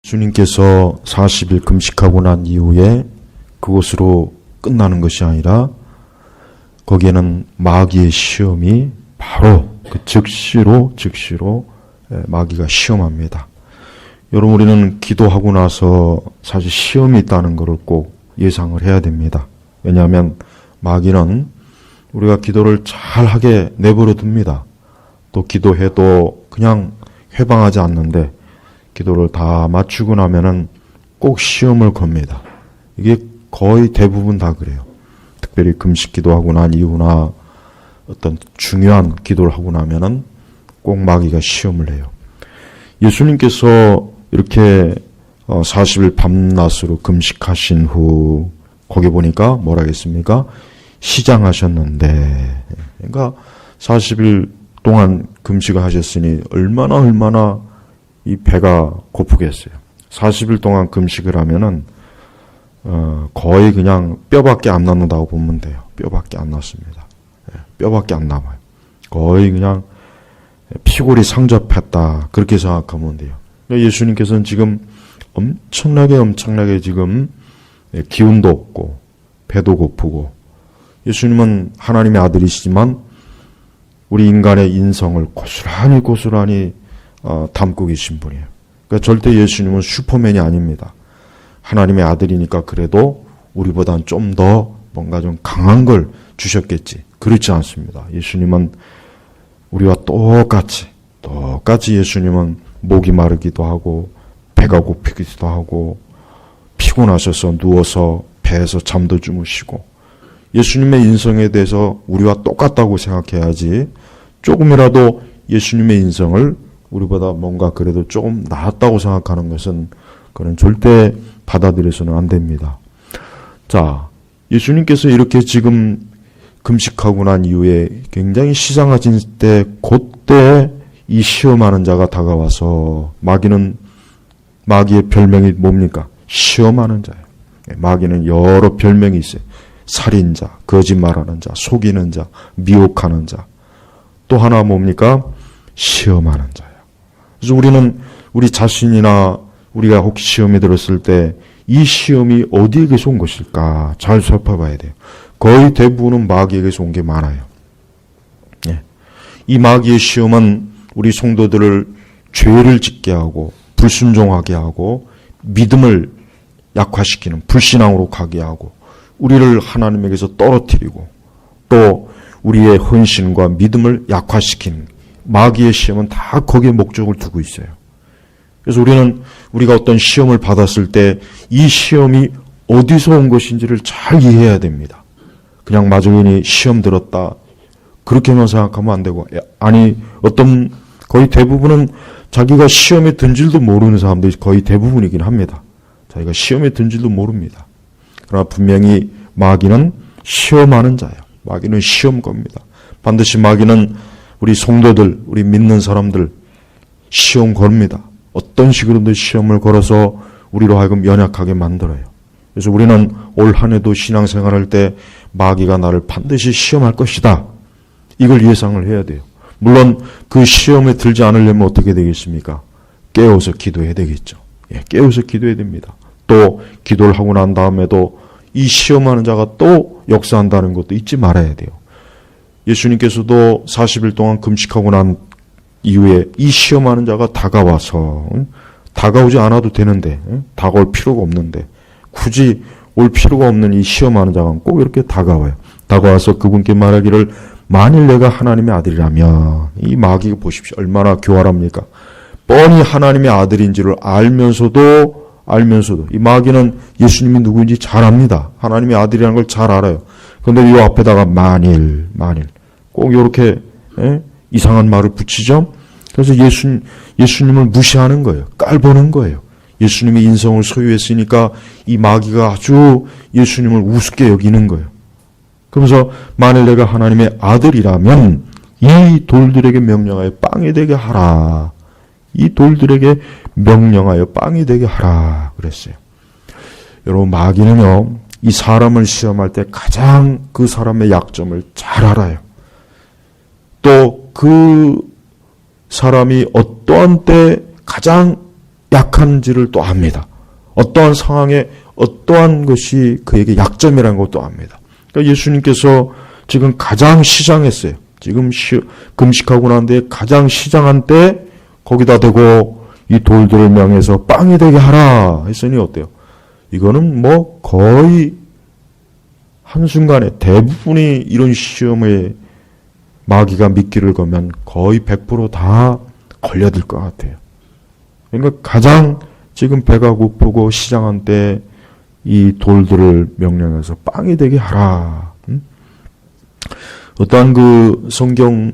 주님께서 40일 금식하고 난 이후에 그것으로 끝나는 것이 아니라 거기에는 마귀의 시험이 바로 그 즉시로 마귀가 시험합니다. 여러분, 우리는 기도하고 나서 사실 시험이 있다는 것을 꼭 예상을 해야 됩니다. 왜냐하면 마귀는 우리가 기도를 잘하게 내버려 둡니다. 또 기도해도 그냥 회방하지 않는데 기도를 다 마치고 나면은 꼭 시험을 겁니다. 이게 거의 대부분 다 그래요. 특별히 금식 기도하고 난 이후나 어떤 중요한 기도를 하고 나면은 꼭 마귀가 시험을 해요. 예수님께서 이렇게 40일 밤낮으로 금식하신 후 거기 보니까 뭐라 했습니까? 시장하셨는데, 그러니까 40일 동안 금식을 하셨으니 얼마나 이 배가 고프겠어요. 40일 동안 금식을 하면은 거의 그냥 뼈밖에 안 남는다고 보면 돼요. 뼈밖에 안 남습니다. 뼈밖에 안 남아요. 거의 그냥 피골이 상접했다, 그렇게 생각하면 돼요. 예수님께서는 지금 엄청나게 지금 기운도 없고 배도 고프고, 예수님은 하나님의 아들이시지만 우리 인간의 인성을 고스란히 담고 계신 분이에요. 그러니까 절대 예수님은 슈퍼맨이 아닙니다. 하나님의 아들이니까 그래도 우리보다는 좀 더 뭔가 좀 강한 걸 주셨겠지. 그렇지 않습니다. 예수님은 우리와 똑같이 예수님은 목이 마르기도 하고 배가 고프기도 하고 피곤하셔서 누워서 배에서 잠도 주무시고, 예수님의 인성에 대해서 우리와 똑같다고 생각해야지, 조금이라도 예수님의 인성을 우리보다 뭔가 그래도 조금 낫다고 생각하는 것은 그건 절대 받아들여서는 안 됩니다. 자, 예수님께서 이렇게 지금 금식하고 난 이후에 굉장히 시장하신 때, 그때 이 시험하는 자가 다가와서, 마귀의 별명이 뭡니까? 시험하는 자예요. 마귀는 여러 별명이 있어요. 살인자, 거짓말하는 자, 속이는 자, 미혹하는 자. 또 하나 뭡니까? 시험하는 자예요. 그래서 우리는 우리 자신이나 우리가 혹시 시험에 들었을 때 이 시험이 어디에게서 온 것일까 잘 살펴봐야 돼요. 거의 대부분은 마귀에게서 온 게 많아요. 이 마귀의 시험은 우리 성도들을 죄를 짓게 하고 불순종하게 하고 믿음을 약화시키는, 불신앙으로 가게 하고 우리를 하나님에게서 떨어뜨리고 또 우리의 헌신과 믿음을 약화시키는 마귀의 시험은 다 거기에 목적을 두고 있어요. 그래서 우리가 어떤 시험을 받았을 때 이 시험이 어디서 온 것인지를 잘 이해해야 됩니다. 그냥 막연히 시험 들었다, 그렇게만 생각하면 안 되고, 아니, 거의 대부분은 자기가 시험에 든 줄도 모르는 사람들이 거의 대부분이긴 합니다. 자기가 시험에 든 줄도 모릅니다. 그러나 분명히 마귀는 시험하는 자예요. 마귀는 시험 겁니다. 반드시 마귀는 우리 성도들, 우리 믿는 사람들 시험 겁니다. 어떤 식으로든 시험을 걸어서 우리로 하여금 연약하게 만들어요. 그래서 우리는 올 한 해도 신앙생활할 때 마귀가 나를 반드시 시험할 것이다, 이걸 예상을 해야 돼요. 물론 그 시험에 들지 않으려면 어떻게 되겠습니까? 깨어서 기도해야 되겠죠. 깨어서 기도해야 됩니다. 또 기도를 하고 난 다음에도 이 시험하는 자가 또 역사한다는 것도 잊지 말아야 돼요. 예수님께서도 40일 동안 금식하고 난 이후에 이 시험하는 자가 다가와서, 다가오지 않아도 되는데, 다가올 필요가 없는데, 굳이 올 필요가 없는 이 시험하는 자가 꼭 이렇게 다가와요. 다가와서 그분께 말하기를, 만일 내가 하나님의 아들이라면, 이 마귀가 보십시오. 얼마나 교활합니까? 뻔히 하나님의 아들인지를 알면서도 이 마귀는 예수님이 누구인지 잘 압니다. 하나님의 아들이라는 걸 잘 알아요. 그런데 이 앞에다가 만일 꼭 이렇게 이상한 말을 붙이죠. 그래서 예수님을 무시하는 거예요. 깔보는 거예요. 예수님이 인성을 소유했으니까 이 마귀가 아주 예수님을 우습게 여기는 거예요. 그러면서 만일 내가 하나님의 아들이라면 이 돌들에게 명령하여 빵이 되게 하라. 이 돌들에게 명령하여 빵이 되게 하라 그랬어요. 여러분, 마귀는요, 이 사람을 시험할 때 가장 그 사람의 약점을 잘 알아요. 또 그 사람이 어떠한 때 가장 약한지를 또 압니다. 어떠한 상황에 어떠한 것이 그에게 약점이라는 것도 압니다. 그러니까 예수님께서 지금 가장 시장했어요. 지금 금식하고 난 뒤에 가장 시장한 때 거기다 대고 이 돌들을 명해서 빵이 되게 하라 했으니 어때요? 이거는 뭐 거의 한순간에 대부분이 이런 시험에 마귀가 미끼를 거면 거의 100% 다 걸려들 것 같아요. 그러니까 가장 지금 배가 고프고 시장한 때 이 돌들을 명령해서 빵이 되게 하라. 어떠한 그 성경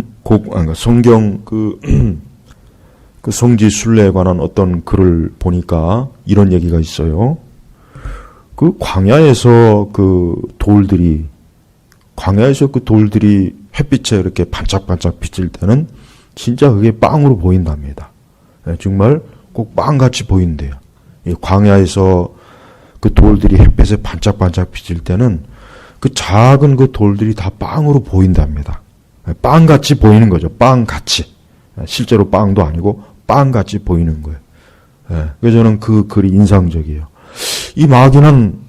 그 성지 순례에 관한 어떤 글을 보니까 이런 얘기가 있어요. 그 광야에서 그 돌들이 햇빛에 이렇게 반짝반짝 비칠 때는 진짜 그게 빵으로 보인답니다. 정말 꼭 빵같이 보인대요. 이 광야에서 그 돌들이 햇빛에 반짝반짝 비칠 때는 그 작은 그 돌들이 다 빵으로 보인답니다. 빵같이 보이는 거죠. 빵같이. 실제로 빵도 아니고 빵같이 보이는 거예요. 그래서 저는 그 글이 인상적이에요. 이 마귀는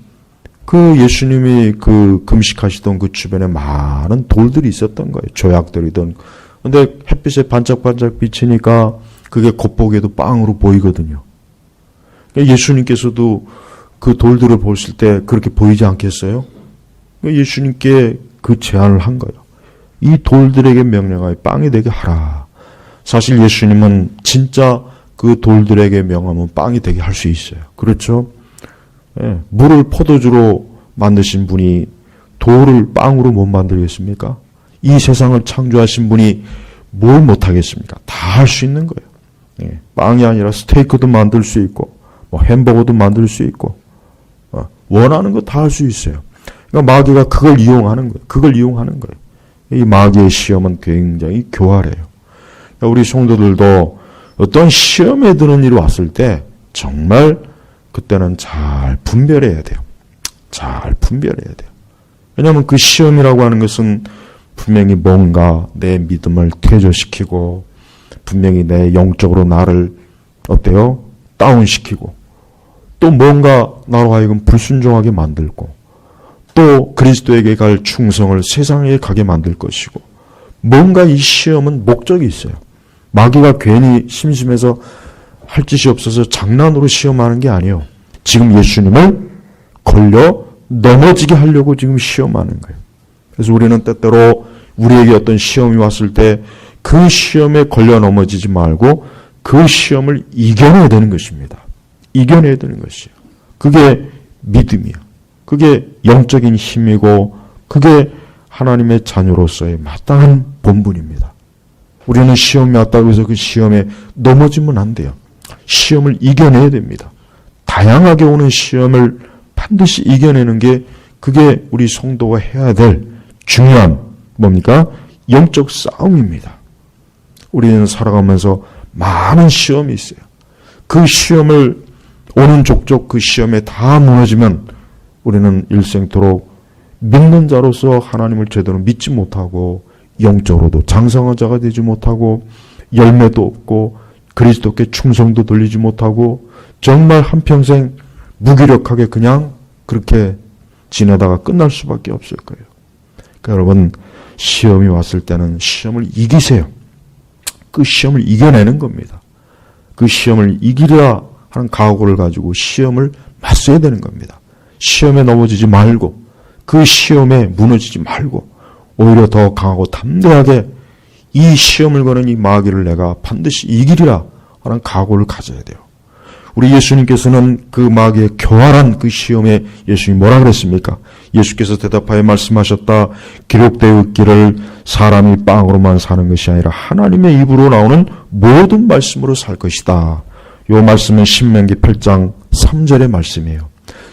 그 예수님이 그 금식하시던 그 주변에 많은 돌들이 있었던 거예요. 조약돌이든. 근데 햇빛에 반짝반짝 비치니까 그게 겉보기에도 빵으로 보이거든요. 예수님께서도 그 돌들을 보실 때 그렇게 보이지 않겠어요? 예수님께 그 제안을 한 거예요. 이 돌들에게 명령하여 빵이 되게 하라. 사실 예수님은 진짜 그 돌들에게 명하면 빵이 되게 할 수 있어요. 그렇죠? 물을 포도주로 만드신 분이 돌을 빵으로 못 만들겠습니까? 이 세상을 창조하신 분이 뭘 못하겠습니까? 다 할 수 있는 거예요. 빵이 아니라 스테이크도 만들 수 있고 뭐 햄버거도 만들 수 있고 원하는 거 다 할 수 있어요. 그러니까 마귀가 그걸 이용하는 거예요. 이 마귀의 시험은 굉장히 교활해요. 그러니까 우리 성도들도 어떤 시험에 드는 일이 왔을 때 정말 그때는 잘 분별해야 돼요. 왜냐하면 그 시험이라고 하는 것은 분명히 뭔가 내 믿음을 퇴조시키고 분명히 내 영적으로 나를 어때요? 다운시키고 또 뭔가 나로 하여금 불순종하게 만들고 또 그리스도에게 갈 충성을 세상에 가게 만들 것이고 뭔가 이 시험은 목적이 있어요. 마귀가 괜히 심심해서 할 짓이 없어서 장난으로 시험하는 게 아니에요. 지금 예수님을 걸려 넘어지게 하려고 지금 시험하는 거예요. 그래서 우리는 때때로 우리에게 어떤 시험이 왔을 때 그 시험에 걸려 넘어지지 말고 그 시험을 이겨내야 되는 것입니다. 이겨내야 되는 것이에요. 그게 믿음이에요. 그게 영적인 힘이고 그게 하나님의 자녀로서의 마땅한 본분입니다. 우리는 시험이 왔다고 해서 그 시험에 넘어지면 안 돼요. 시험을 이겨내야 됩니다. 다양하게 오는 시험을 반드시 이겨내는 게 그게 우리 성도가 해야 될 중요한 뭡니까? 영적 싸움입니다. 우리는 살아가면서 많은 시험이 있어요. 그 시험을 오는 족족 그 시험에 다 무너지면 우리는 일생토록 믿는 자로서 하나님을 제대로 믿지 못하고 영적으로도 장성한 자가 되지 못하고 열매도 없고 그리스도께 충성도 돌리지 못하고 정말 한평생 무기력하게 그냥 그렇게 지내다가 끝날 수밖에 없을 거예요. 그러니까 여러분 시험이 왔을 때는 시험을 이기세요. 그 시험을 이겨내는 겁니다. 그 시험을 이기려 하는 각오를 가지고 시험을 맞서야 되는 겁니다. 시험에 넘어지지 말고 그 시험에 무너지지 말고 오히려 더 강하고 담대하게 이 시험을 거는 이 마귀를 내가 반드시 이기리라 하는 각오를 가져야 돼요. 우리 예수님께서는 그 마귀의 교활한 그 시험에 예수님이 뭐라 그랬습니까? 예수께서 대답하여 말씀하셨다. 기록되어 있기를 사람이 빵으로만 사는 것이 아니라 하나님의 입으로 나오는 모든 말씀으로 살 것이다. 이 말씀은 신명기 8장 3절의 말씀이에요.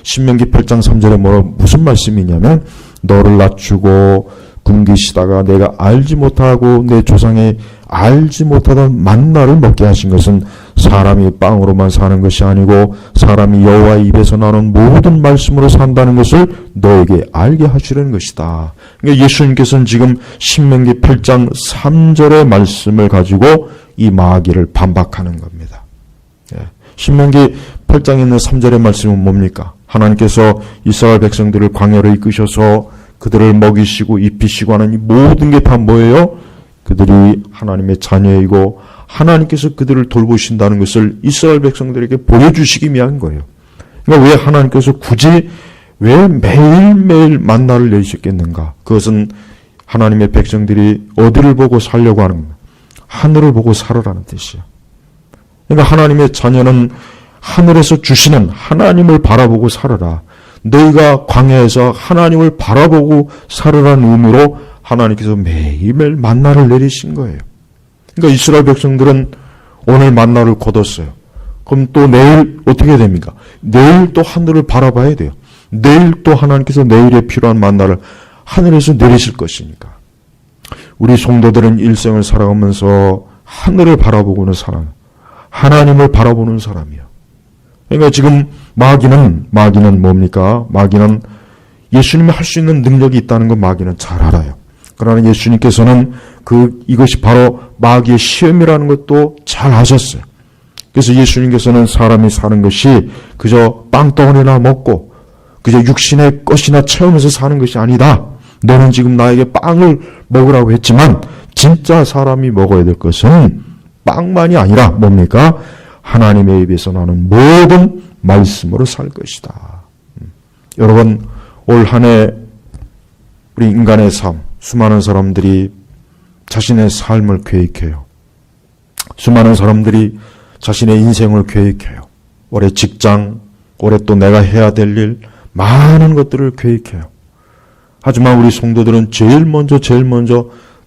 신명기 8장 3절에 무슨 말씀이냐면 너를 낮추고 굶기시다가 내가 알지 못하고 내 조상이 알지 못하던 만나를 먹게 하신 것은 사람이 빵으로만 사는 것이 아니고 사람이 여호와의 입에서 나오는 모든 말씀으로 산다는 것을 너에게 알게 하시려는 것이다. 그러니까 예수님께서는 지금 신명기 8장 3절의 말씀을 가지고 이 마귀를 반박하는 겁니다. 신명기 8장에 있는 3절의 말씀은 뭡니까? 하나님께서 이스라엘 백성들을 광야로 이끄셔서 그들을 먹이시고 입히시고 하는 이 모든 게 다 뭐예요? 그들이 하나님의 자녀이고 하나님께서 그들을 돌보신다는 것을 이스라엘 백성들에게 보여주시기 위한 거예요. 그러니까 왜 하나님께서 굳이 왜 매일매일 만나를 내리셨겠는가? 그것은 하나님의 백성들이 어디를 보고 살려고 하는 거예요? 하늘을 보고 살으라는 뜻이에요. 그러니까 하나님의 자녀는 하늘에서 주시는 하나님을 바라보고 살아라. 너희가 광야에서 하나님을 바라보고 살으라는 의미로 하나님께서 매일매일 만나를 내리신 거예요. 그러니까 이스라엘 백성들은 오늘 만나를 거뒀어요. 그럼 또 내일 어떻게 됩니까? 내일 또 하늘을 바라봐야 돼요. 내일 또 하나님께서 내일에 필요한 만나를 하늘에서 내리실 것이니까. 우리 성도들은 일생을 살아가면서 하늘을 바라보고는 살아요. 하나님을 바라보는 사람이요. 그러니까 지금 마귀는 뭡니까? 마귀는 예수님이 할 수 있는 능력이 있다는 걸 마귀는 잘 알아요. 그러나 예수님께서는 이것이 바로 마귀의 시험이라는 것도 잘 아셨어요. 그래서 예수님께서는 사람이 사는 것이 그저 빵덩어리나 먹고 그저 육신의 것이나 채우면서 사는 것이 아니다. 너는 지금 나에게 빵을 먹으라고 했지만 진짜 사람이 먹어야 될 것은 빵만이 아니라 뭡니까? 하나님의 입에서 나는 모든 말씀으로 살 것이다. 여러분, 올 한 해 우리 인간의 삶, 수많은 사람들이 자신의 삶을 계획해요. 수많은 사람들이 자신의 인생을 계획해요. 올해 직장, 올해 또 내가 해야 될 일, 많은 것들을 계획해요. 하지만 우리 성도들은 제일 먼저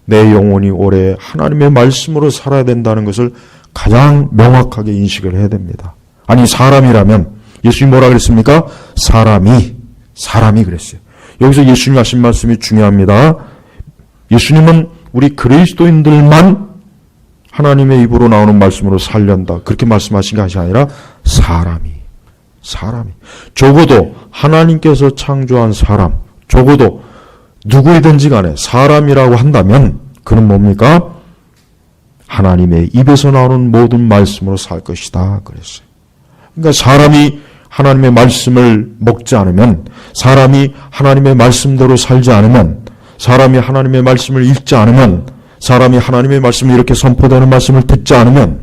내 영혼이 올해 하나님의 말씀으로 살아야 된다는 것을 가장 명확하게 인식을 해야 됩니다. 아니, 사람이라면 예수님이 뭐라 그랬습니까? 사람이 그랬어요. 여기서 예수님이 하신 말씀이 중요합니다. 예수님은 우리 그리스도인들만 하나님의 입으로 나오는 말씀으로 살련다. 그렇게 말씀하신 것이 아니라 사람이. 적어도 하나님께서 창조한 사람, 적어도 누구이든지 간에 사람이라고 한다면 그는 뭡니까? 하나님의 입에서 나오는 모든 말씀으로 살 것이다. 그랬어요. 그러니까 사람이 하나님의 말씀을 먹지 않으면, 사람이 하나님의 말씀대로 살지 않으면, 사람이 하나님의 말씀을 읽지 않으면, 사람이 하나님의 말씀을 이렇게 선포되는 말씀을 듣지 않으면,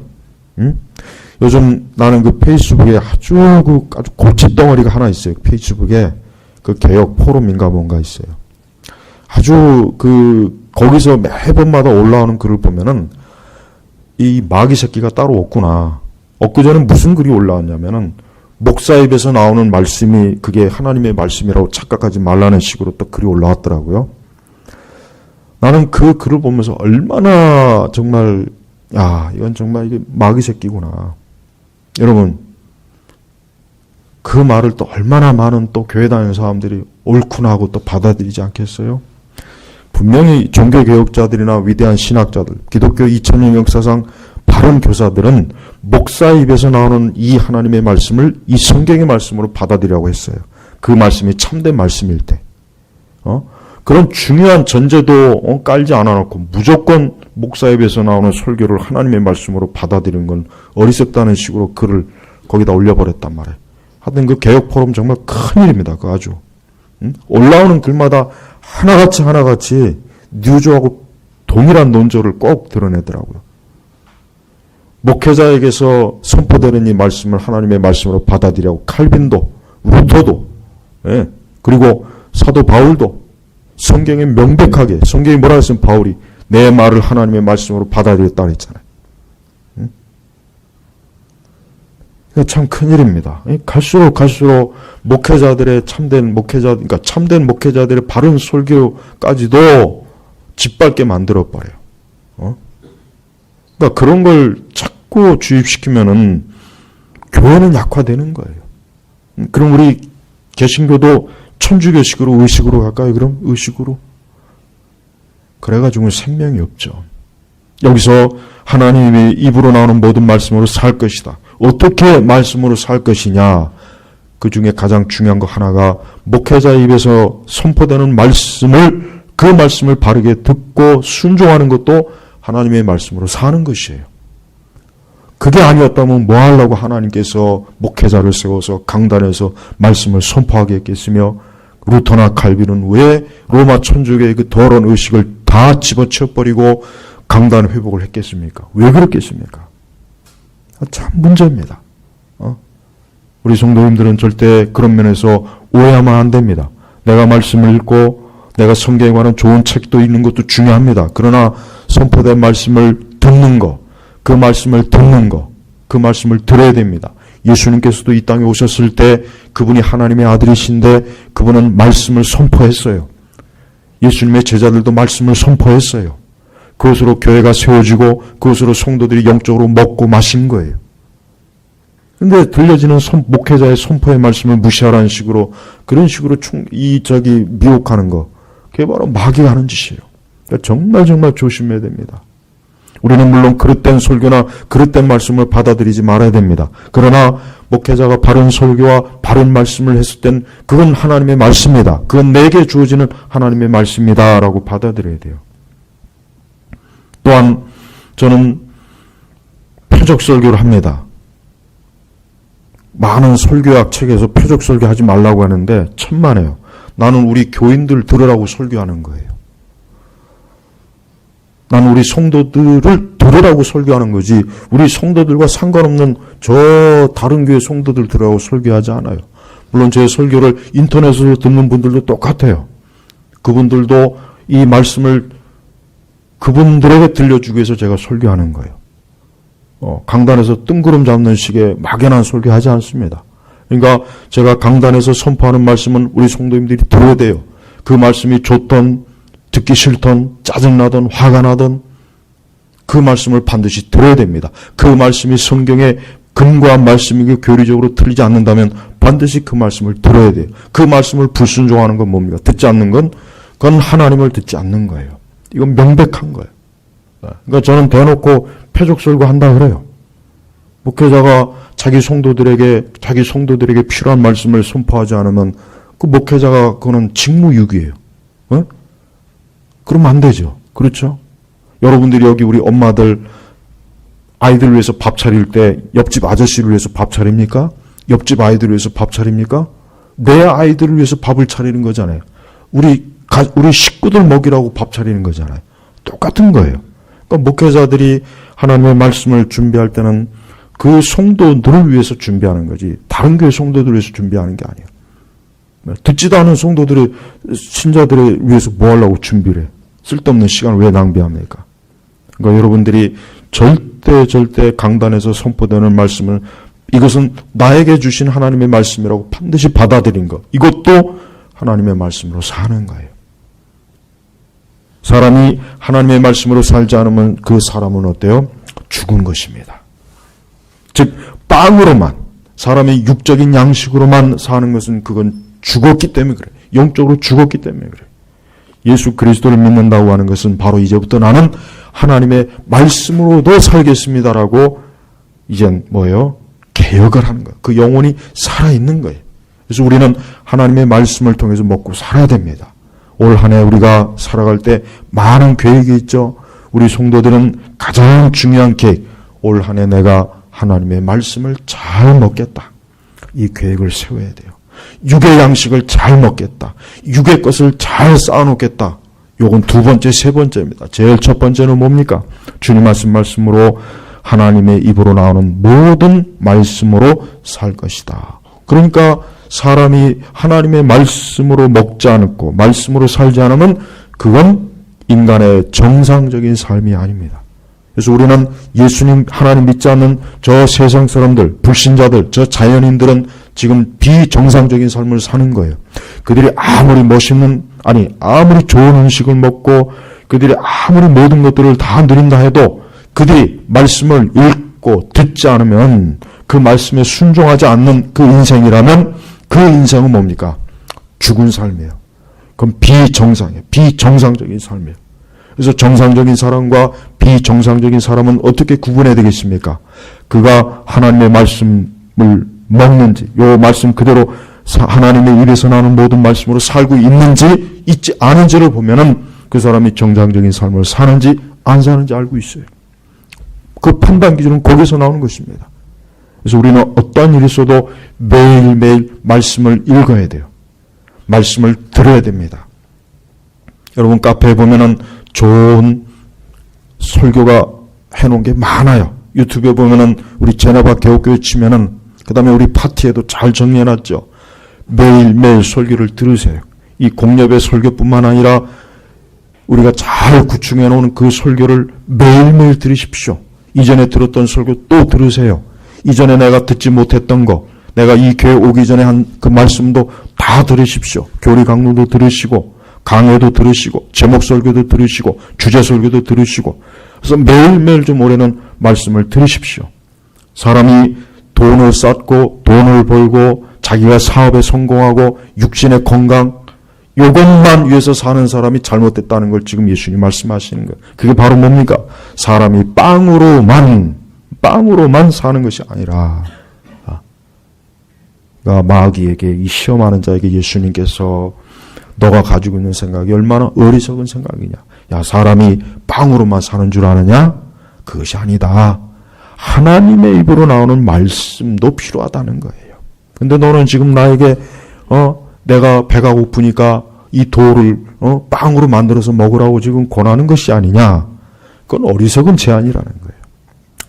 요즘 나는 그 페이스북에 아주 골칫덩어리가 하나 있어요. 페이스북에 그 개혁 포럼인가 뭔가 있어요. 아주 거기서 매번마다 올라오는 글을 보면은 이 마귀 새끼가 따로 없구나. 엊그제는 무슨 글이 올라왔냐면은 목사 입에서 나오는 말씀이 그게 하나님의 말씀이라고 착각하지 말라는 식으로 또 글이 올라왔더라고요. 나는 그 글을 보면서 얼마나 정말 이건 정말 이게 마귀 새끼구나. 여러분, 그 말을 또 얼마나 많은 또 교회 다니는 사람들이 옳구나 하고 또 받아들이지 않겠어요? 분명히 종교개혁자들이나 위대한 신학자들, 기독교 2000년 역사상 바른 교사들은 목사 입에서 나오는 이 하나님의 말씀을 이 성경의 말씀으로 받아들이라고 했어요. 그 말씀이 참된 말씀일 때. 그런 중요한 전제도 깔지 않아놓고 무조건 목사 입에서 나오는 설교를 하나님의 말씀으로 받아들이는 건 어리석다는 식으로 글을 거기다 올려버렸단 말이에요. 하여튼 그 개혁 포럼 정말 큰일입니다. 그 아주. 올라오는 글마다 하나같이 뉴조하고 동일한 논조를 꼭 드러내더라고요. 목회자에게서 선포되는 이 말씀을 하나님의 말씀으로 받아들이라고 칼빈도, 루터도, 그리고 사도 바울도 성경에 명백하게, 성경이 뭐라 했으면 바울이 내 말을 하나님의 말씀으로 받아들였다 그랬잖아요. 참 큰일입니다. 갈수록 목회자들의 그러니까 참된 목회자들의 바른 설교까지도 짓밟게 만들어버려요. 그러니까 그런 걸 자꾸 주입시키면은 교회는 약화되는 거예요. 그럼 우리 개신교도 천주교식으로 의식으로 갈까요? 그럼 의식으로? 그래가지고 생명이 없죠. 여기서 하나님의 입으로 나오는 모든 말씀으로 살 것이다. 어떻게 말씀으로 살 것이냐? 그 중에 가장 중요한 거 하나가 목회자 입에서 선포되는 그 말씀을 바르게 듣고 순종하는 것도 하나님의 말씀으로 사는 것이에요. 그게 아니었다면 뭐 하려고 하나님께서 목회자를 세워서 강단에서 말씀을 선포하게 했겠으며, 루터나 칼빈은 왜 로마 천주교의 그 더러운 의식을 다 집어치워버리고 강단 회복을 했겠습니까? 왜 그랬겠습니까? 참 문제입니다. 우리 성도님들은 절대 그런 면에서 오해하면 안 됩니다. 내가 말씀을 읽고 내가 성경에 관한 좋은 책도 읽는 것도 중요합니다. 그러나 선포된 말씀을 듣는 거, 그 말씀을 듣는 거, 그 말씀을 들어야 됩니다. 예수님께서도 이 땅에 오셨을 때 그분이 하나님의 아들이신데 그분은 말씀을 선포했어요. 예수님의 제자들도 말씀을 선포했어요. 그것으로 교회가 세워지고 그것으로 성도들이 영적으로 먹고 마신 거예요. 근데 들려지는 목회자의 선포의 말씀을 무시하라는 식으로, 그런 식으로 미혹하는 거, 그게 바로 마귀가 하는 짓이에요. 그러니까 정말 조심해야 됩니다. 우리는 물론 그릇된 설교나 그릇된 말씀을 받아들이지 말아야 됩니다. 그러나 목회자가 바른 설교와 바른 말씀을 했을 땐 그건 하나님의 말씀이다. 그건 내게 주어지는 하나님의 말씀이다 라고 받아들여야 돼요. 또한 저는 표적 설교를 합니다. 많은 설교학 책에서 표적 설교하지 말라고 하는데 천만에요. 나는 우리 교인들 들으라고 설교하는 거예요. 나는 우리 성도들을 들으라고 설교하는 거지, 우리 성도들과 상관없는 저 다른 교회 성도들 들으라고 설교하지 않아요. 물론 제 설교를 인터넷으로 듣는 분들도 똑같아요. 그분들도 이 말씀을 그분들에게 들려주기 위해서 제가 설교하는 거예요. 강단에서 뜬구름 잡는 식의 막연한 설교하지 않습니다. 그러니까 제가 강단에서 선포하는 말씀은 우리 성도님들이 들어야 돼요. 그 말씀이 좋던, 듣기 싫던, 짜증나던, 화가 나던 그 말씀을 반드시 들어야 됩니다. 그 말씀이 성경의 근거한 말씀이고 교리적으로 틀리지 않는다면 반드시 그 말씀을 들어야 돼요. 그 말씀을 불순종하는 건 뭡니까? 듣지 않는 건, 그건 하나님을 듣지 않는 거예요. 이건 명백한 거예요. 그러니까 저는 대놓고 표적 설교한다 그래요. 목회자가 자기 성도들에게 필요한 말씀을 선포하지 않으면 그 목회자가 그거는 직무유기예요. 그러면 안 되죠. 그렇죠? 여러분들이 여기 우리 엄마들 아이들 위해서 밥 차릴 때 옆집 아저씨를 위해서 밥 차립니까? 옆집 아이들을 위해서 밥 차립니까? 내 아이들을 위해서 밥을 차리는 거잖아요. 우리 식구들 먹이라고 밥 차리는 거잖아요. 똑같은 거예요. 그러니까 목회자들이 하나님의 말씀을 준비할 때는 그 성도들을 위해서 준비하는 거지, 다른 교회 성도들을 위해서 준비하는 게 아니에요. 듣지도 않은 성도들의, 신자들을 위해서 뭐 하려고 준비를 해? 쓸데없는 시간을 왜 낭비합니까? 그러니까 여러분들이 절대 강단에서 선포되는 말씀을, 이것은 나에게 주신 하나님의 말씀이라고 반드시 받아들인 것, 이것도 하나님의 말씀으로 사는 거예요. 사람이 하나님의 말씀으로 살지 않으면 그 사람은 어때요? 죽은 것입니다. 즉 빵으로만, 사람의 육적인 양식으로만 사는 것은 그건 죽었기 때문에 그래요. 영적으로 죽었기 때문에 그래요. 예수 그리스도를 믿는다고 하는 것은 바로 이제부터 나는 하나님의 말씀으로도 살겠습니다라고 이젠 뭐예요? 개혁을 하는 거예요. 그 영혼이 살아있는 거예요. 그래서 우리는 하나님의 말씀을 통해서 먹고 살아야 됩니다. 올 한 해 우리가 살아갈 때 많은 계획이 있죠. 우리 성도들은 가장 중요한 계획, 올 한 해 내가 하나님의 말씀을 잘 먹겠다. 이 계획을 세워야 돼요. 육의 양식을 잘 먹겠다. 육의 것을 잘 쌓아놓겠다. 요건 두 번째, 세 번째입니다. 제일 첫 번째는 뭡니까? 주님 말씀으로 하나님의 입으로 나오는 모든 말씀으로 살 것이다. 그러니까 사람이 하나님의 말씀으로 먹지 않고 말씀으로 살지 않으면 그건 인간의 정상적인 삶이 아닙니다. 그래서 우리는 예수님, 하나님 믿지 않는 저 세상 사람들, 불신자들, 저 자연인들은 지금 비정상적인 삶을 사는 거예요. 그들이 아무리 아무리 좋은 음식을 먹고 그들이 아무리 모든 것들을 다 누린다 해도 그들이 말씀을 읽고 듣지 않으면, 그 말씀에 순종하지 않는 그 인생이라면 그 인생은 뭡니까? 죽은 삶이에요. 그럼 비정상적인 삶이에요. 그래서 정상적인 사람과 비정상적인 사람은 어떻게 구분해야 되겠습니까? 그가 하나님의 말씀을 먹는지, 요 말씀 그대로 하나님의 입에서 나오는 모든 말씀으로 살고 있는지 있지 않은지를 보면은 그 사람이 정상적인 삶을 사는지 안 사는지 알고 있어요. 그 판단 기준은 거기서 나오는 것입니다. 그래서 우리는 어떠한 일이 있어도 매일매일 말씀을 읽어야 돼요. 말씀을 들어야 됩니다. 여러분 카페에 보면은 좋은 설교가 해놓은 게 많아요. 유튜브에 보면은 우리 제나바 개옥교회 치면은 그 다음에 우리 파티에도 잘 정리해놨죠. 매일매일 설교를 들으세요. 이 공렵의 설교뿐만 아니라 우리가 잘 구축해 놓은 그 설교를 매일매일 들으십시오. 이전에 들었던 설교 또 들으세요. 이전에 내가 듣지 못했던 거, 내가 이 교회 오기 전에 한 그 말씀도 다 들으십시오. 교리 강론도 들으시고, 강해도 들으시고, 제목 설교도 들으시고, 주제 설교도 들으시고, 그래서 매일매일 좀 올해는 말씀을 들으십시오. 사람이 돈을 쌓고, 돈을 벌고, 자기가 사업에 성공하고, 육신의 건강, 이것만 위해서 사는 사람이 잘못됐다는 걸 지금 예수님 말씀하시는 거예요. 그게 바로 뭡니까? 사람이 빵으로만 사는 것이 아니라, 그러니까 마귀에게, 이 시험하는 자에게 예수님께서 너가 가지고 있는 생각이 얼마나 어리석은 생각이냐. 야, 사람이 빵으로만 사는 줄 아느냐? 그것이 아니다. 하나님의 입으로 나오는 말씀도 필요하다는 거예요. 근데 너는 지금 나에게 내가 배가 고프니까 이 돌을 빵으로 만들어서 먹으라고 지금 권하는 것이 아니냐. 그건 어리석은 제안이라는 거예요.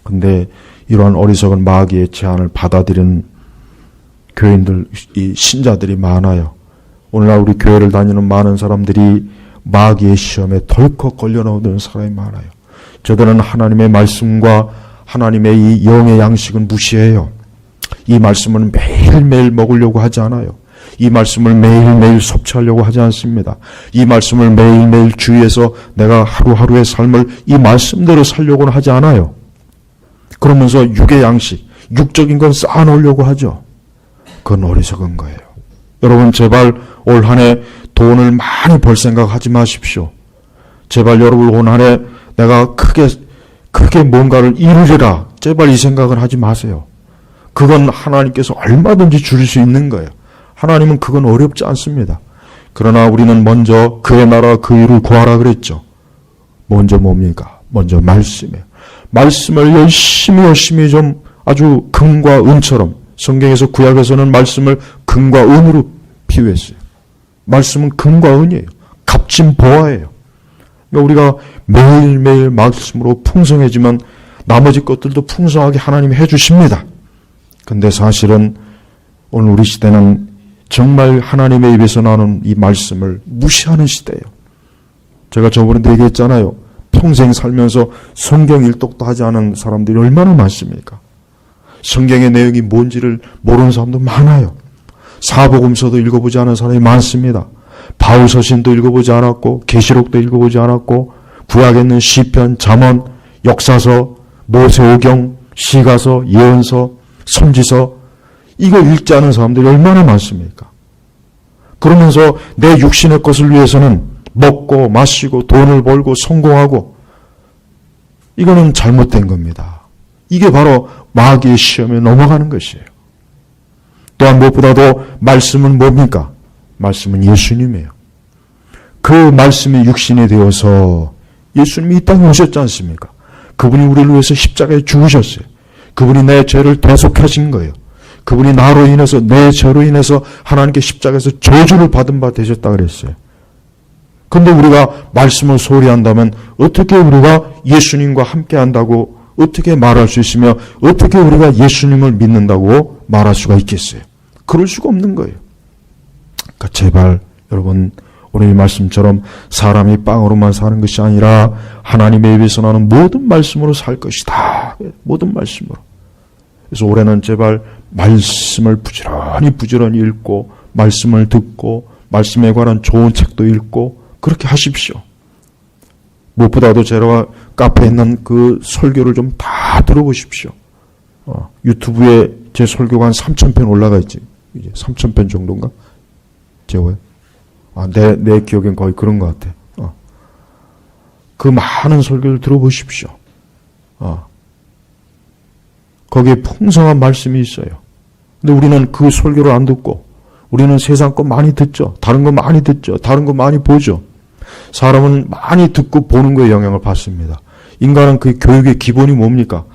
근데 이러한 어리석은 마귀의 제안을 받아들이는 교인들, 이 신자들이 많아요. 오늘날 우리 교회를 다니는 많은 사람들이 마귀의 시험에 덜컥 걸려나오는 사람이 많아요. 저들은 하나님의 말씀과 하나님의 이 영의 양식은 무시해요. 이 말씀은 매일매일 먹으려고 하지 않아요. 이 말씀을 매일매일 섭취하려고 하지 않습니다. 이 말씀을 매일매일 주위에서 내가 하루하루의 삶을 이 말씀대로 살려고는 하지 않아요. 그러면서 육의 양식, 육적인 건 쌓아놓으려고 하죠. 그건 어리석은 거예요. 여러분 제발 올 한 해 돈을 많이 벌 생각하지 마십시오. 제발 여러분 올 한 해 내가 크게 뭔가를 이루리라. 제발 이 생각을 하지 마세요. 그건 하나님께서 얼마든지 주실 수 있는 거예요. 하나님은 그건 어렵지 않습니다. 그러나 우리는 먼저 그의 나라 그 일을 구하라 그랬죠. 먼저 뭡니까? 먼저 말씀이에요. 말씀을 열심히 좀 아주 금과 은처럼, 성경에서 구약에서는 말씀을 금과 은으로 비유했어요. 말씀은 금과 은이에요. 값진 보화예요. 그러니까 우리가 매일매일 말씀으로 풍성해지면 나머지 것들도 풍성하게 하나님이 해주십니다. 근데 사실은 오늘 우리 시대는 정말 하나님의 입에서 나오는 이 말씀을 무시하는 시대예요. 제가 저번에도 얘기했잖아요. 평생 살면서 성경 일독도 하지 않은 사람들이 얼마나 많습니까? 성경의 내용이 뭔지를 모르는 사람도 많아요. 사복음서도 읽어보지 않은 사람이 많습니다. 바울서신도 읽어보지 않았고, 계시록도 읽어보지 않았고, 구약에 있는 시편, 잠언, 역사서, 모세오경, 시가서, 예언서, 선지서, 이거 읽지 않은 사람들이 얼마나 많습니까? 그러면서 내 육신의 것을 위해서는 먹고 마시고 돈을 벌고 성공하고, 이거는 잘못된 겁니다. 이게 바로 마귀의 시험에 넘어가는 것이에요. 또한 무엇보다도 말씀은 뭡니까? 말씀은 예수님이에요. 그 말씀이 육신이 되어서 예수님이 이 땅에 오셨지 않습니까? 그분이 우리를 위해서 십자가에 죽으셨어요. 그분이 내 죄를 대속하신 거예요. 그분이 나로 인해서, 내 죄로 인해서 하나님께 십자가에서 저주를 받은 바 되셨다 그랬어요. 근데 우리가 말씀을 소홀히 한다면 어떻게 우리가 예수님과 함께 한다고 어떻게 말할 수 있으며 어떻게 우리가 예수님을 믿는다고 말할 수가 있겠어요? 그럴 수가 없는 거예요. 그러니까 제발 여러분 오늘 이 말씀처럼 사람이 빵으로만 사는 것이 아니라 하나님의 입에서 나오는 모든 말씀으로 살 것이다. 모든 말씀으로. 그래서 올해는 제발 말씀을 부지런히 읽고 말씀을 듣고 말씀에 관한 좋은 책도 읽고 그렇게 하십시오. 무엇보다도 제가 카페에 있는 그 설교를 좀 다 들어보십시오. 유튜브에 제 설교가 한 3,000편 올라가 있지. 이제 3,000편 정도인가? 제가요? 내 기억엔 거의 그런 것 같아. 그 많은 설교를 들어보십시오. 거기에 풍성한 말씀이 있어요. 근데 우리는 그 설교를 안 듣고, 우리는 세상 거 많이 듣죠. 다른 거 많이 듣죠. 다른 거 많이 보죠. 사람은 많이 듣고 보는 거에 영향을 받습니다. 인간은 그 교육의 기본이 뭡니까?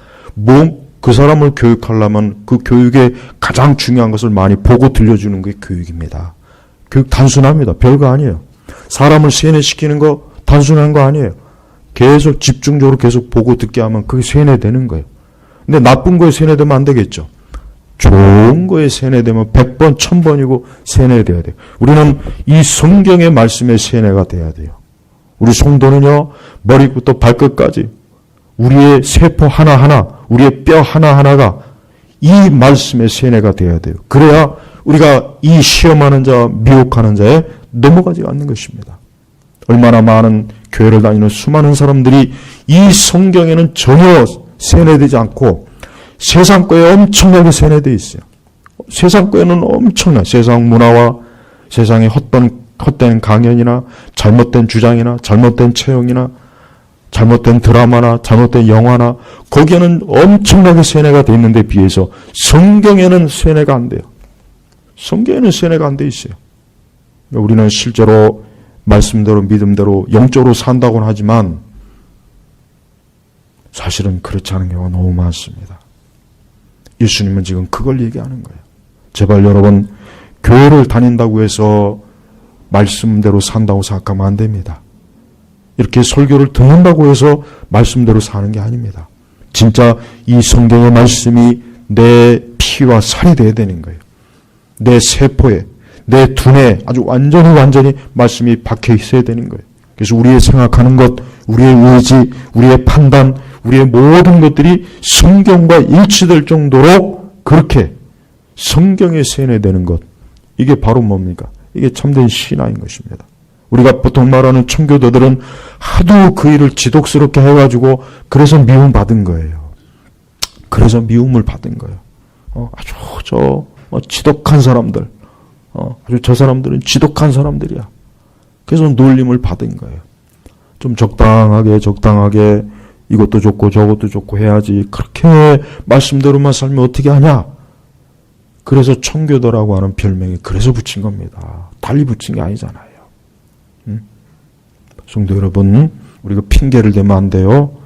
그 사람을 교육하려면 그 교육의 가장 중요한 것을 많이 보고 들려주는 게 교육입니다. 교육 단순합니다. 별거 아니에요. 사람을 세뇌시키는 거 단순한 거 아니에요. 계속 집중적으로 계속 보고 듣게 하면 그게 세뇌되는 거예요. 근데 나쁜 거에 세뇌되면 안 되겠죠. 좋은 거에 세뇌되면 100번, 1000번이고 세뇌돼야 돼요. 우리는 이 성경의 말씀에 세뇌가 돼야 돼요. 우리 성도는요, 머리부터 발끝까지 우리의 세포 하나하나, 우리의 뼈 하나하나가 이 말씀의 세뇌가 돼야 돼요. 그래야 우리가 이 시험하는 자, 미혹하는 자에 넘어가지 않는 것입니다. 얼마나 많은 교회를 다니는 수많은 사람들이 이 성경에는 전혀 세뇌되지 않고 세상 거에 엄청나게 세뇌되어 있어요. 세상 거에는 엄청나 세상 문화와 세상의 헛된 강연이나 잘못된 주장이나 잘못된 체형이나 잘못된 드라마나 잘못된 영화나 거기에는 엄청나게 세뇌가 되어 있는데 비해서 성경에는 세뇌가 안 돼요. 성경에는 세뇌가 안 돼 있어요. 우리는 실제로 말씀대로 믿음대로 영적으로 산다고는 하지만 사실은 그렇지 않은 경우가 너무 많습니다. 예수님은 지금 그걸 얘기하는 거예요. 제발 여러분, 교회를 다닌다고 해서 말씀대로 산다고 생각하면 안 됩니다. 이렇게 설교를 듣는다고 해서 말씀대로 사는 게 아닙니다. 진짜 이 성경의 말씀이 내 피와 살이 돼야 되는 거예요. 내 세포에, 내 두뇌에 아주 완전히 말씀이 박혀 있어야 되는 거예요. 그래서 우리의 생각하는 것, 우리의 의지, 우리의 판단, 우리의 모든 것들이 성경과 일치될 정도로 그렇게 성경에 세뇌되는 것, 이게 바로 뭡니까? 이게 참된 신앙인 것입니다. 우리가 보통 말하는 청교도들은 하도 그 일을 지독스럽게 해가지고 그래서 미움 받은 거예요. 그래서 미움을 받은 거예요. 아주 지독한 사람들, 아주 저 사람들은 지독한 사람들이야. 그래서 놀림을 받은 거예요. 좀 적당하게 이것도 좋고 저것도 좋고 해야지. 그렇게 말씀대로만 살면 어떻게 하냐? 그래서 청교도라고 하는 별명이 그래서 붙인 겁니다. 달리 붙인 게 아니잖아요. 성도 여러분, 우리가 핑계를 대면 안 돼요.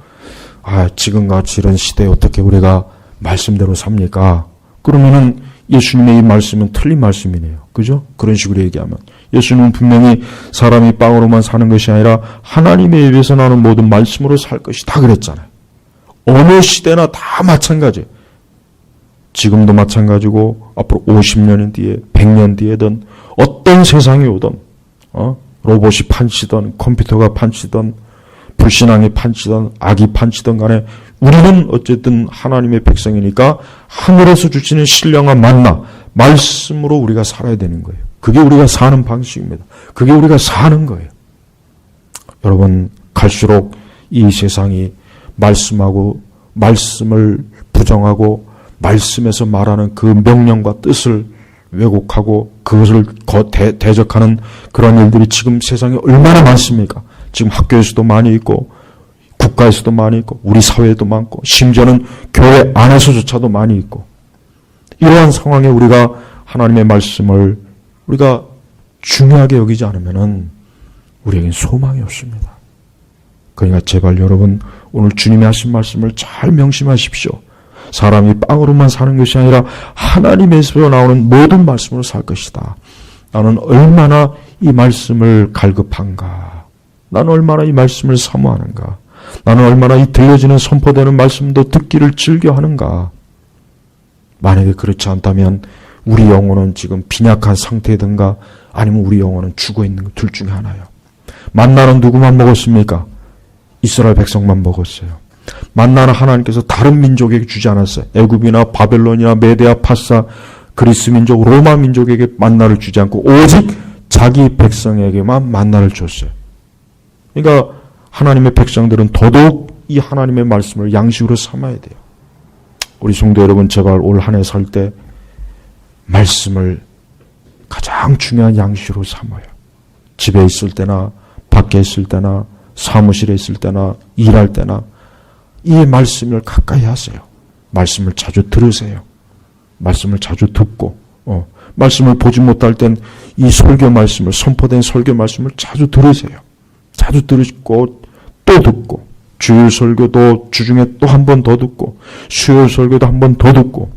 지금같이 이런 시대에 어떻게 우리가 말씀대로 삽니까? 그러면은 예수님의 이 말씀은 틀린 말씀이네요. 그죠? 그런 식으로 얘기하면. 예수님은 분명히 사람이 빵으로만 사는 것이 아니라 하나님의 입에서 나오는 모든 말씀으로 살 것이다 그랬잖아요. 어느 시대나 다 마찬가지예요. 지금도 마찬가지고 앞으로 50년 뒤에 100년 뒤에든 어떤 세상이 오든 로봇이 판치든 컴퓨터가 판치든 불신앙이 판치든 악이 판치든 간에 우리는 어쨌든 하나님의 백성이니까 하늘에서 주시는 신령한 만나 말씀으로 우리가 살아야 되는 거예요. 그게 우리가 사는 방식입니다. 그게 우리가 사는 거예요. 여러분, 갈수록 이 세상이 말씀하고 말씀을 부정하고 말씀에서 말하는 그 명령과 뜻을 왜곡하고 그것을 대적하는 그런 일들이 지금 세상에 얼마나 많습니까? 지금 학교에서도 많이 있고 국가에서도 많이 있고 우리 사회에도 많고 심지어는 교회 안에서조차도 많이 있고 이러한 상황에 우리가 하나님의 말씀을 우리가 중요하게 여기지 않으면은 우리에겐 소망이 없습니다. 그러니까 제발 여러분 오늘 주님이 하신 말씀을 잘 명심하십시오. 사람이 빵으로만 사는 것이 아니라 하나님에서 나오는 모든 말씀으로 살 것이다. 나는 얼마나 이 말씀을 갈급한가. 나는 얼마나 이 말씀을 사모하는가. 나는 얼마나 이 들려지는 선포되는 말씀도 듣기를 즐겨하는가. 만약에 그렇지 않다면 우리 영혼은 지금 빈약한 상태든가 아니면 우리 영혼은 죽어있는 것 둘 중에 하나예요. 만나는 누구만 먹었습니까? 이스라엘 백성만 먹었어요. 만나는 하나님께서 다른 민족에게 주지 않았어요. 애굽이나 바벨론이나 메데아, 파사, 그리스 민족, 로마 민족에게 만나를 주지 않고 오직 자기 백성에게만 만나를 줬어요. 그러니까 하나님의 백성들은 더더욱 이 하나님의 말씀을 양식으로 삼아야 돼요. 우리 성도 여러분, 제발 올 한 해 살 때 말씀을 가장 중요한 양식으로 삼아요. 집에 있을 때나 밖에 있을 때나 사무실에 있을 때나 일할 때나 이 말씀을 가까이 하세요. 말씀을 자주 들으세요. 말씀을 자주 듣고 말씀을 보지 못할 땐 이 설교 말씀을 선포된 설교 말씀을 자주 들으세요. 자주 들으시고 또 듣고 주일 설교도 주중에 또 한 번 더 듣고 수요일 설교도 한 번 더 듣고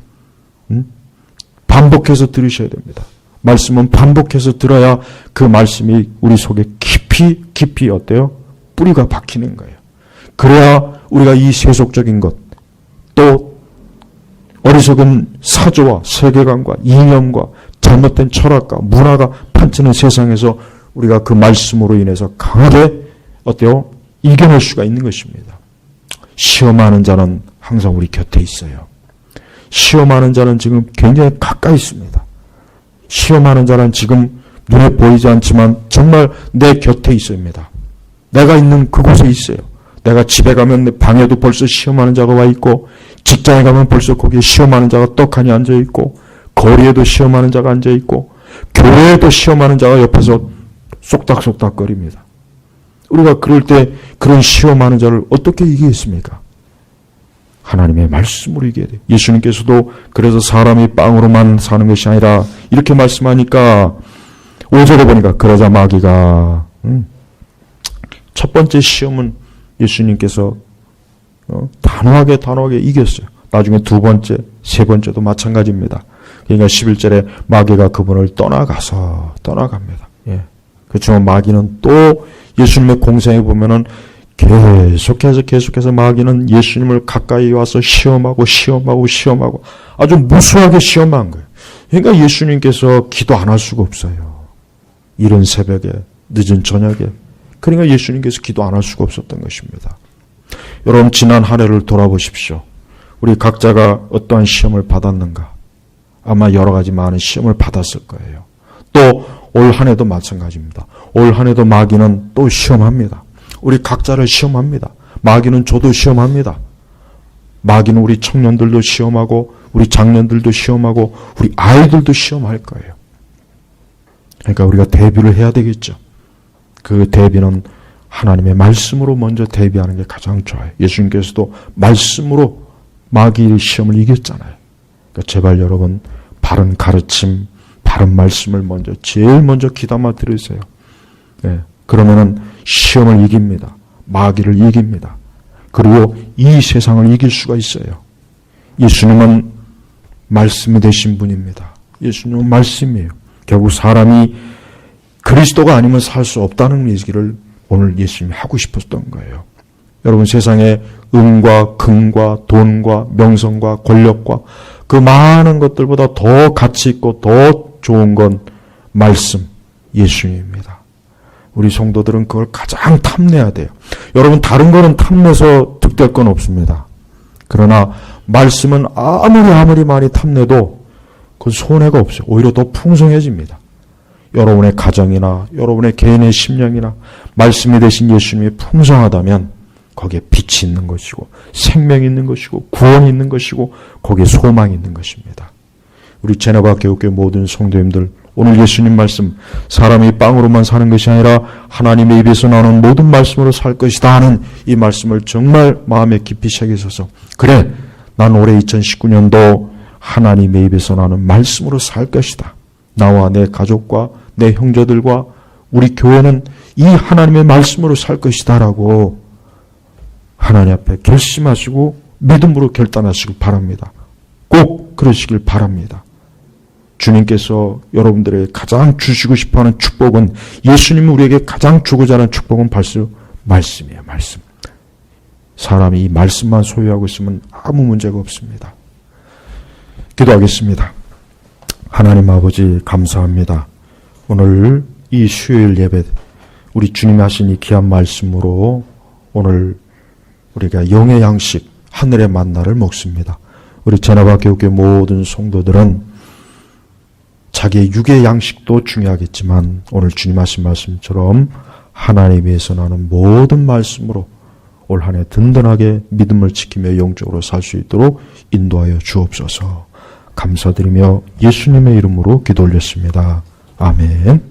반복해서 들으셔야 됩니다. 말씀은 반복해서 들어야 그 말씀이 우리 속에 깊이 어때요? 뿌리가 박히는 거예요. 그래야 우리가 이 세속적인 것, 또 어리석은 사조와 세계관과 이념과 잘못된 철학과 문화가 판치는 세상에서 우리가 그 말씀으로 인해서 강하게 어때요? 이겨낼 수가 있는 것입니다. 시험하는 자는 항상 우리 곁에 있어요. 시험하는 자는 지금 굉장히 가까이 있습니다. 시험하는 자는 지금 눈에 보이지 않지만 정말 내 곁에 있습니다. 내가 있는 그곳에 있어요. 내가 집에 가면 내 방에도 벌써 시험하는 자가 와 있고, 직장에 가면 벌써 거기에 시험하는 자가 떡하니 앉아 있고, 거리에도 시험하는 자가 앉아 있고, 교회에도 시험하는 자가 옆에서 쏙닥쏙닥거립니다. 우리가 그럴 때 그런 시험하는 자를 어떻게 이기겠습니까? 하나님의 말씀으로 이겨야 돼요. 예수님께서도 그래서 사람이 빵으로만 사는 것이 아니라 이렇게 말씀하니까 5절에 보니까 그러자 마귀가 첫 번째 시험은 예수님께서 단호하게 이겼어요. 나중에 두 번째, 세 번째도 마찬가지입니다. 그러니까 11절에 마귀가 그분을 떠나갑니다. 예. 그렇지만 마귀는 또 예수님의 공생에 보면은 계속해서 마귀는 예수님을 가까이 와서 시험하고 아주 무수하게 시험한 거예요. 그러니까 예수님께서 기도 안 할 수가 없어요. 이른 새벽에, 늦은 저녁에. 그러니까 예수님께서 기도 안 할 수가 없었던 것입니다. 여러분, 지난 한 해를 돌아보십시오. 우리 각자가 어떠한 시험을 받았는가? 아마 여러 가지 많은 시험을 받았을 거예요. 또 올 한 해도 마찬가지입니다. 올 한 해도 마귀는 또 시험합니다. 우리 각자를 시험합니다. 마귀는 저도 시험합니다. 마귀는 우리 청년들도 시험하고 우리 장년들도 시험하고 우리 아이들도 시험할 거예요. 그러니까 우리가 대비를 해야 되겠죠. 그 대비는 하나님의 말씀으로 먼저 대비하는 게 가장 좋아요. 예수님께서도 말씀으로 마귀의 시험을 이겼잖아요. 그러니까 제발 여러분 바른 가르침, 바른 말씀을 제일 먼저 귀담아 들으세요. 네. 그러면은 시험을 이깁니다. 마귀를 이깁니다. 그리고 이 세상을 이길 수가 있어요. 예수님은 말씀이 되신 분입니다. 예수님은 말씀이에요. 결국 사람이 그리스도가 아니면 살 수 없다는 얘기를 오늘 예수님이 하고 싶었던 거예요. 여러분, 세상에 은과 금과 돈과 명성과 권력과 그 많은 것들보다 더 가치 있고 더 좋은 건 말씀, 예수님입니다. 우리 성도들은 그걸 가장 탐내야 돼요. 여러분, 다른 거는 탐내서 득될 건 없습니다. 그러나 말씀은 아무리 많이 탐내도 그 손해가 없어요. 오히려 더 풍성해집니다. 여러분의 가정이나 여러분의 개인의 심령이나 말씀이 되신 예수님이 풍성하다면 거기에 빛이 있는 것이고 생명이 있는 것이고 구원이 있는 것이고 거기에 소망이 있는 것입니다. 우리 제네바 교육교회 모든 성도님들, 오늘 예수님 말씀, 사람이 빵으로만 사는 것이 아니라 하나님의 입에서 나오는 모든 말씀으로 살 것이다 하는 이 말씀을 정말 마음에 깊이 새기셔서, 그래, 난 올해 2019년도 하나님의 입에서 나오는 말씀으로 살 것이다. 나와 내 가족과 내 형제들과 우리 교회는 이 하나님의 말씀으로 살 것이다 라고 하나님 앞에 결심하시고 믿음으로 결단하시길 바랍니다. 꼭 그러시길 바랍니다. 주님께서 여러분들에게 가장 주시고 싶어하는 축복은, 예수님이 우리에게 가장 주고자 하는 축복은 벌써 말씀이에요. 말씀. 사람이 이 말씀만 소유하고 있으면 아무 문제가 없습니다. 기도하겠습니다. 하나님 아버지, 감사합니다. 오늘 이 수요일 예배, 우리 주님이 하신 이 귀한 말씀으로 오늘 우리가 영의 양식, 하늘의 만나를 먹습니다. 우리 제네바 교육의 모든 성도들은 자기의 육의 양식도 중요하겠지만 오늘 주님 하신 말씀처럼 하나님에서 나는 모든 말씀으로 올 한 해 든든하게 믿음을 지키며 영적으로 살 수 있도록 인도하여 주옵소서. 감사드리며 예수님의 이름으로 기도 올렸습니다. 아멘.